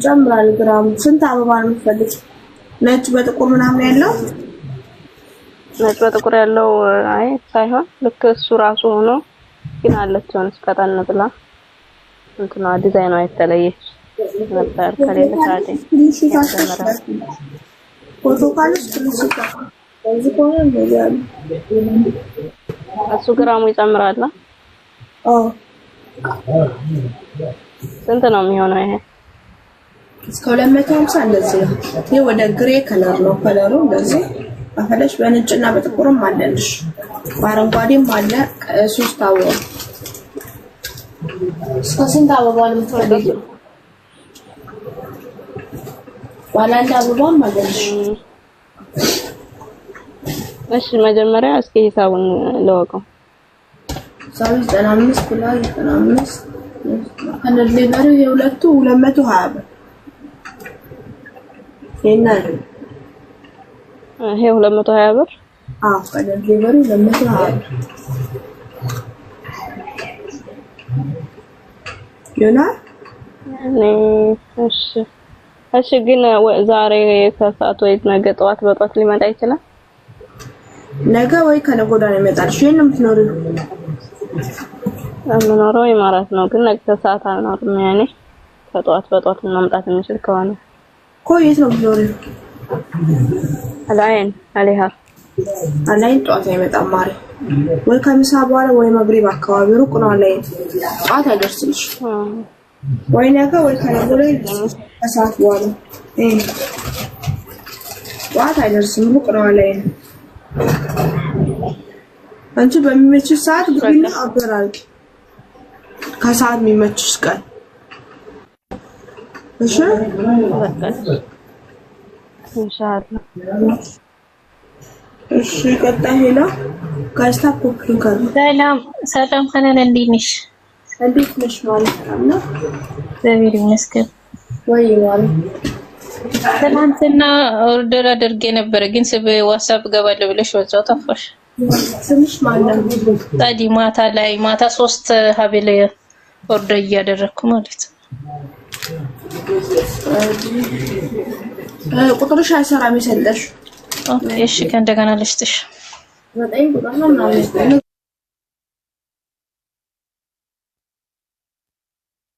ጀምራል ግራም ስንት አበባ ነው የምትፈልግ? ነጭ በጥቁር ምናምን ያለው ነጭ በጥቁር ያለው አይ ሳይሆን ልክ እሱ ራሱ ሆኖ ግን አለችው እስከታን ብላ እንትና ዲዛይኑ አይተለየች ነበር ከሌለ ታዲያ ፎቶ ካለሽ ትንሽታ እዚህ ቆነ እንደያለ እሱ ግራሙ ይጨምራል። አዎ ስንት ነው የሚሆነው ይሄ? እስከ 250 እንደዚህ ነው። ይሄ ወደ ግሬ ከለር ነው ከለሩ እንደዚህ አፈለሽ በነጭና በጥቁርም አለልሽ በአረንጓዴም አለ 3 አበባ እስከ ስንት አበባ ነው የምትፈልጊው? ባላንዳ አበባም አለልሽ። እሺ መጀመሪያ እስኪ ሂሳቡን ለወቀው 95 ብላ 95 ከነሌላሩ የሁለቱ 220 ብር ይሄ 220 ብር ከነሌላሩ 220 ብር ይሆናል። እሺ ግን ዛሬ ከሰዓት ወይ ነገ ጠዋት በጧት ሊመጣ ይችላል? ነገ ወይ ከነገ ወዲያ ነው የሚመጣው። እሺ ነው የምትኖሪው? የምኖረው ኢማራት ነው ግን ነገ ከሰዓት አልኖርም። ያኔ ከጠዋት በጧት መምጣት እንችል ከሆነ የት ነው የምትኖሪው? አላይን አላይን ጠዋት አይመጣም ማሪ። ወይ ከምሳ በኋላ ወይ መግሪብ አካባቢ ሩቅ ነው አላይን ጠዋት አይደርስልሽ። ወይ ነገ ወይ ከነገ ወዲያ ከሰዓት በኋላ ጠዋት አይደርስም ሩቅ ነው አላይን። አንቺ በሚመችሽ ሰዓት ግቢና አበራል ከሰዓት የሚመችሽ ቀን እሺ ኢንሻአላህ። እሺ ቀጣይ ሄላ ጋስታ ኮፕሊንካል ሰላም ከነን እንዴት ነሽ? እንዴት ነሽ ማለት ነው? እግዚአብሔር ይመስገን። ወይ ማለት ትናንትና ኦርደር አድርጌ ነበር ግን በዋትስአፕ ገባለ ብለሽ ወጣው ተፋሽ። ስምሽ ማለት ነው? ታዲ ማታ 3 ሀብል ኦርደር እያደረኩ ማለት ነው። ቁጥርሽ አይሰራም የሰጠሽ? ኦኬ እሺ ከእንደገና ልስጥሽ። 9 ቁጥር ነው ማለት ነው።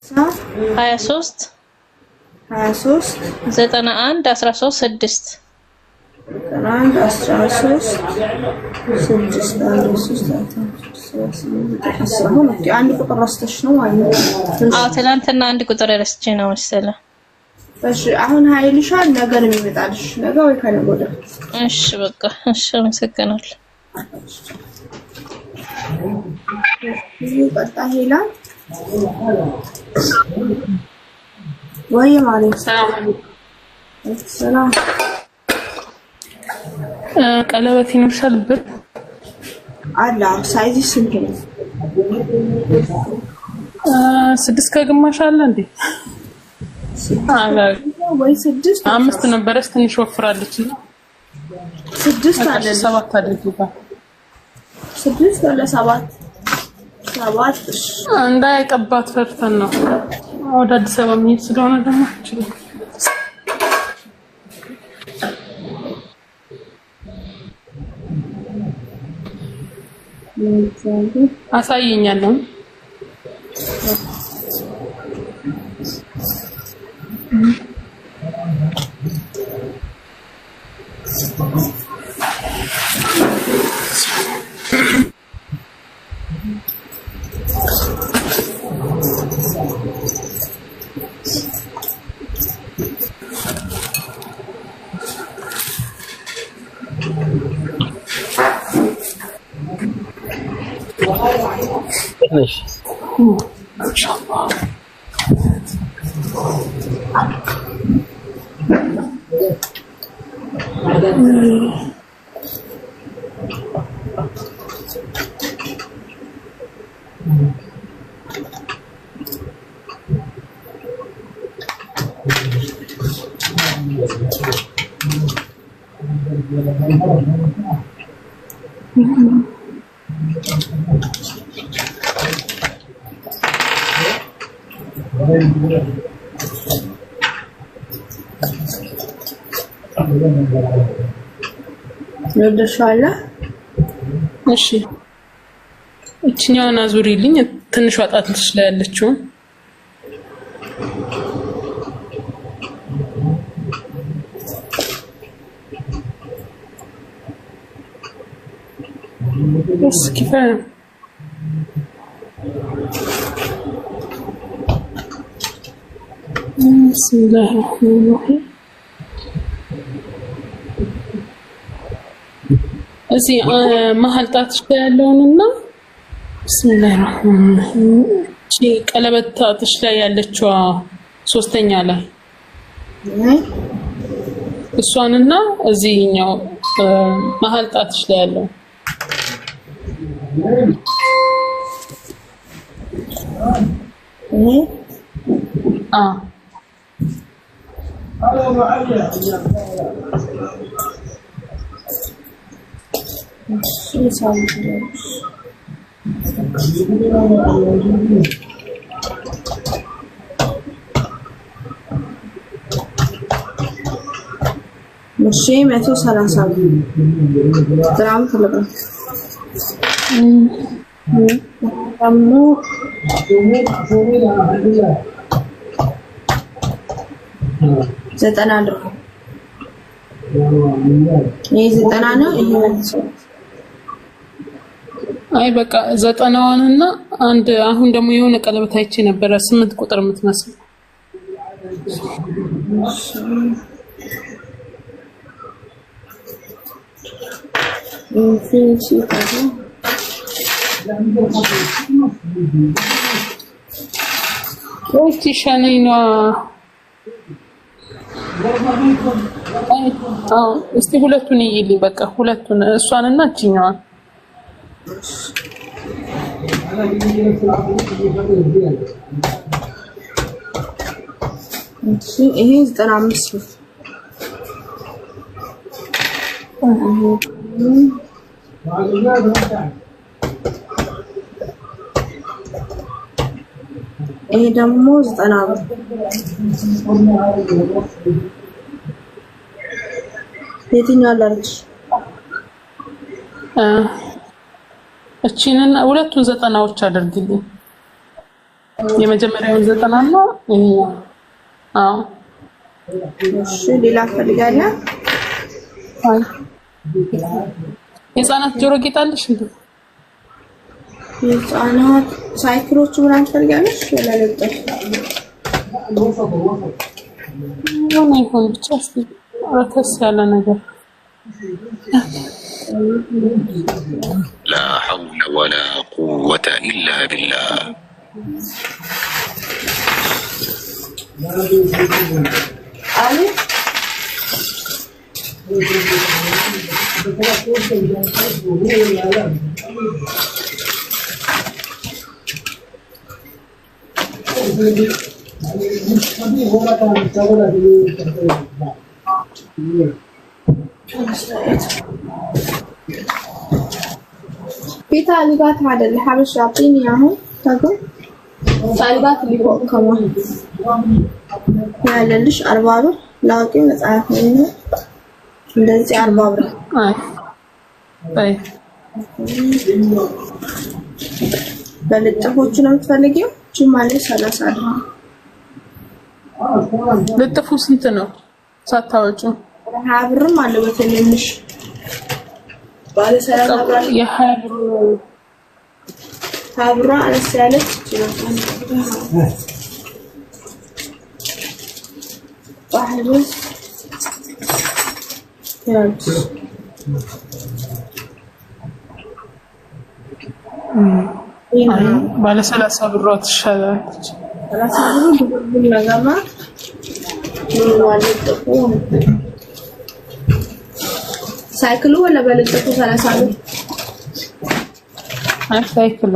23 91 13 6 91 13 6 አንድ ቁጥር ረስተሽ ነው ማለት ነው? አዎ ትናንትና አንድ ቁጥር ረስቼ ነው መሰለኝ። እሺ አሁን ኃይልሻል ነገ ነው የሚመጣልሽ ነገ ወይ ከነገ ወዲያ። እሺ በቃ እሺ አመሰግናለሁ። በቃ ሄላ ወይ ማለት ሰላም ቀለበት ይኖርሻል ብር አላ ሳይዝ ስንት ነው? 6 ከግማሽ አለ እንዴ? ወይ 6 5 ነበረች ትንሽ ወፍራለች እና 6 አለ 7 አድርጊታ 6 አለ 7 እንዳይቀባት ፈርተን ነው ወደ አዲስ አበባ የሚሄድ ስለሆነ ደግሞ እችል አሳየኛለሁ። Finish. Inshallah. ለደሻላ እሺ እቺኛውን አዙሪልኝ ትንሽ ጣትሽ ላይ ያለችው بس كفايه بسم الله الرحمن الرحيم እዚህ መሀል ጣትሽ ላይ ያለውንና بسم الله الرحمن الرحيم እቺ ቀለበት ጣትሽ ላይ ያለችው ሶስተኛ ላይ እሷንና እዚህኛው መሀል ጣትሽ ላይ ያለው ماشي 130 درهم خلبه امو زتنا درهم ايه زتنا ነው ይሄ አይ በቃ ዘጠናዋንና አንድ አሁን ደግሞ የሆነ ቀለበት አይቼ ነበር 8 ቁጥር የምትመስል ኢንፊኒቲ ታዲያ ወይስ ሻኔና እስቲ ሁለቱን ይይልኝ በቃ ሁለቱን እሷንና እቺኛዋን ይሄ 95 ነው ይሄ ደግሞ 90 ብር የትኛው ላርጅ እቺንን ሁለቱን ዘጠናዎች አድርግልኝ የመጀመሪያውን 90 ነው ይሄኛው አዎ እሺ ሌላ ፈልጋለህ አይ የህፃናት ጆሮ ጌጥ አለሽ እንዴ የህፃናት ሳይክሎች ምናምን ፈልጋለሽ ወላ ለጥፍ ነው ይሁን ብቻ እስቲ ረከስ ያለ ነገር لا حول ولا قوة إلا بالله علي بيتا لغات هذا اللي حابب يعطيني اياه تاكل طالبات اللي فوق كمان يعني ليش 4 ብር ላውቂ መጽሐፍ ነው እንደዚህ 40 ብር አይ በልጥፎቹ ነው የምትፈልጊው ጅማሌ 30 ድርሃም ልጥፉ ስንት ነው ሳታወጪ 20 ብርም አለ በትንሽ ባለ 30 ብር የ20 ብር አነስ ያለች واحد بس ባለ 30 ብር ትሻላለች 30 ብር بالنغمه من والدته ሳይክሉ ወላ በልጥፉ 30 ብር አይ ሳይክሉ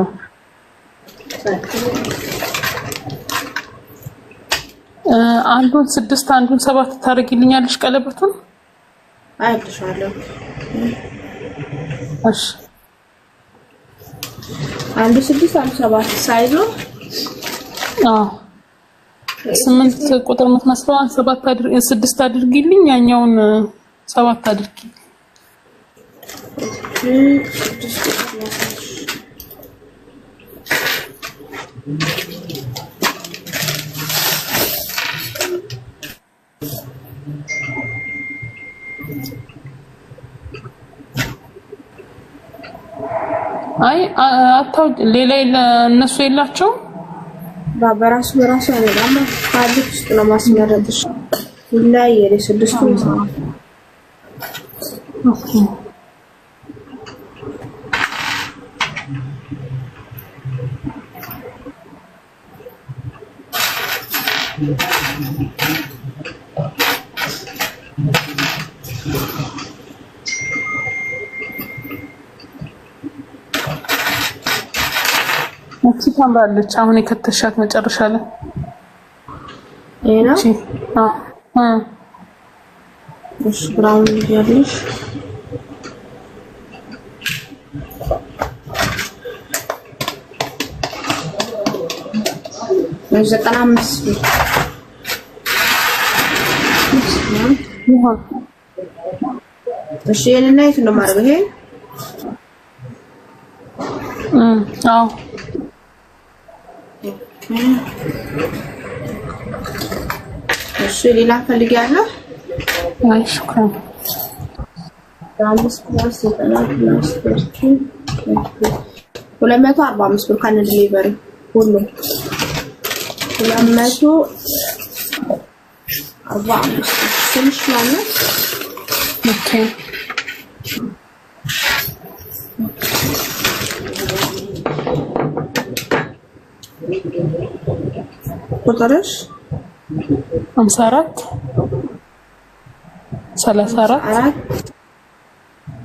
አንዱን 6 አንዱን 7 ታርጊልኛለሽ ቀለበቱን አይጥሻለሁ እሺ አንዱ 6 አንዱ 7 ሳይዙ 8 ቁጥር የምትመስለዋን 6 አድርጊልኝ ያኛውን 7 አድርጊ አይ አታው ሌላ እነሱ የላቸው በራሱ አይደለም ካርድ ውስጥ ነው ማስመረጥሽ ላይ የስድስቱ ነው ኦኬ ታምራለች አሁን የከተሻት መጨረሻ ላይ እሺ እሺ ብራውን ያለሽ ዘጠና አምስት እሺ የኔና የት ነው ማድረግ ይሄ አዎ እሺ ሌላ ፈልጊያለሁ አይ ሹክራን ዳንስ ፕላስ 245 ብር ካን ዲሊቨሪ ሁሉ 245 ትንሽ ማለት ኦኬ ቁጥርሽ 54 34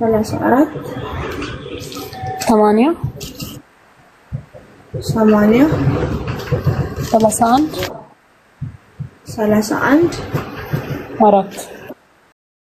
34 80 31 31 4